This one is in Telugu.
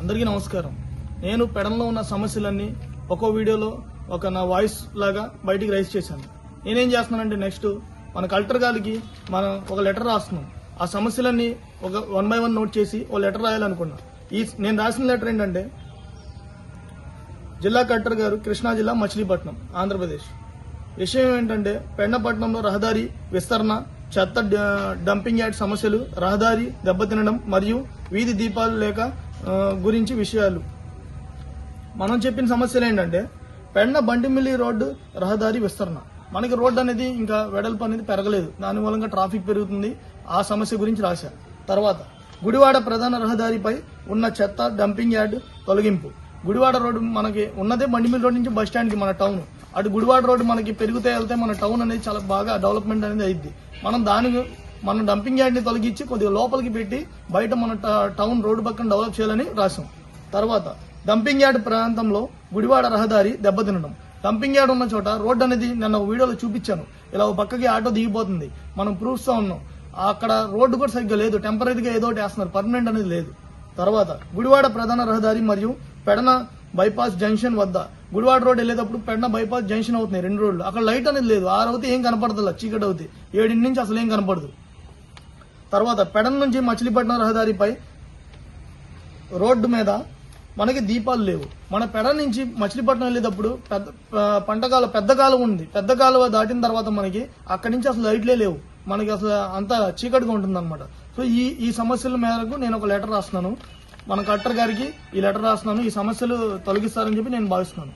అందరికీ నమస్కారం. నేను పెడన్లో ఉన్న సమస్యలన్నీ ఒక్కో వీడియోలో ఒక నా వాయిస్ లాగా బయటికి రైజ్ చేశాను. నేనేం చేస్తున్నానంటే నెక్స్ట్ మన కలెక్టర్ గారికి మనం ఒక లెటర్ రాస్తున్నాం. ఆ సమస్యలన్నీ ఒక 1 by 1 నోట్ చేసి ఓ లెటర్ రాయాలనుకున్నా. నేను రాసిన లెటర్ ఏంటంటే, జిల్లా కలెక్టర్ గారు, కృష్ణా జిల్లా, మచిలీపట్నం, ఆంధ్రప్రదేశ్. విషయం ఏంటంటే, పెండపట్నంలో రహదారి విస్తరణ, చెత్త డంపింగ్ యార్డ్ సమస్యలు, రహదారి దెబ్బతినడం మరియు వీధి దీపాలు లేక గురించి విషయాలు. మనం చెప్పిన సమస్యలు ఏంటంటే, పెండ బండిమిల్లి రోడ్డు రహదారి విస్తరణ. మనకి రోడ్డు అనేది ఇంకా వెడల్పు అనేది పెరగలేదు, దాని మూలంగా ట్రాఫిక్ పెరుగుతుంది. ఆ సమస్య గురించి రాశా. తర్వాత గుడివాడ ప్రధాన రహదారిపై ఉన్న చెత్త డంపింగ్ యార్డ్ తొలగింపు. గుడివాడ రోడ్డు మనకి ఉన్నదే బండిమిల్లి రోడ్ నుంచి బస్ స్టాండ్కి మన టౌన్. అటు గుడివాడ రోడ్డు మనకి పెరిగితే వెళ్తే మన టౌన్ అనేది చాలా బాగా డెవలప్మెంట్ అనేది అయింది. మనం డంపింగ్ యార్డ్ ని తొలగించి కొద్దిగా లోపలికి పెట్టి బయట మన టౌన్ రోడ్డు పక్కన డెవలప్ చేయాలని రాశాం. తర్వాత డంపింగ్ యార్డ్ ప్రాంతంలో గుడివాడ రహదారి దెబ్బతినడం. డంపింగ్ యార్డ్ ఉన్న చోట రోడ్డు అనేది నిన్న వీడియోలో చూపించాను. ఇలా ఒక పక్కకి ఆటో దిగిపోతుంది, మనం ప్రూఫ్స్ తో ఉన్నాం. అక్కడ రోడ్డు కూడా సరిగ్గా లేదు, టెంపరీగా ఏదో ఒకటి వేస్తున్నారు, పర్మనెంట్ అనేది లేదు. తర్వాత గుడివాడ ప్రధాన రహదారి మరియు పెడన బైపాస్ జంక్షన్ వద్ద, గుడివాడ రోడ్ వెళ్ళేటప్పుడు పెడన బైపాస్ జంక్షన్ అవుతున్నాయి 2 రోడ్లు. అక్కడ లైట్ అనేది లేదు, 6 అవుతే ఏం కనపడదు, చీకటి అవుతాయి, 7 నుంచి అసలు ఏం కనపడదు. తర్వాత పెడన నుంచి మచిలీపట్నం రహదారిపై రోడ్డు మీద మనకి దీపాలు లేవు. మన పెడన నుంచి మచిలీపట్నం వెళ్ళేటప్పుడు పెద్ద కాలువ ఉంది. పెద్ద కాలువ దాటిన తర్వాత మనకి అక్కడి నుంచి అసలు లైట్లే లేవు, మనకి అసలు అంతా చీకటిగా ఉంటుంది అనమాట. సో ఈ సమస్యల మేరకు నేను ఒక లెటర్ రాస్తున్నాను, మన కలెక్టర్ గారికి ఈ లెటర్ రాస్తున్నాను. ఈ సమస్యలు తొలగిస్తారని చెప్పి నేను భావిస్తున్నాను.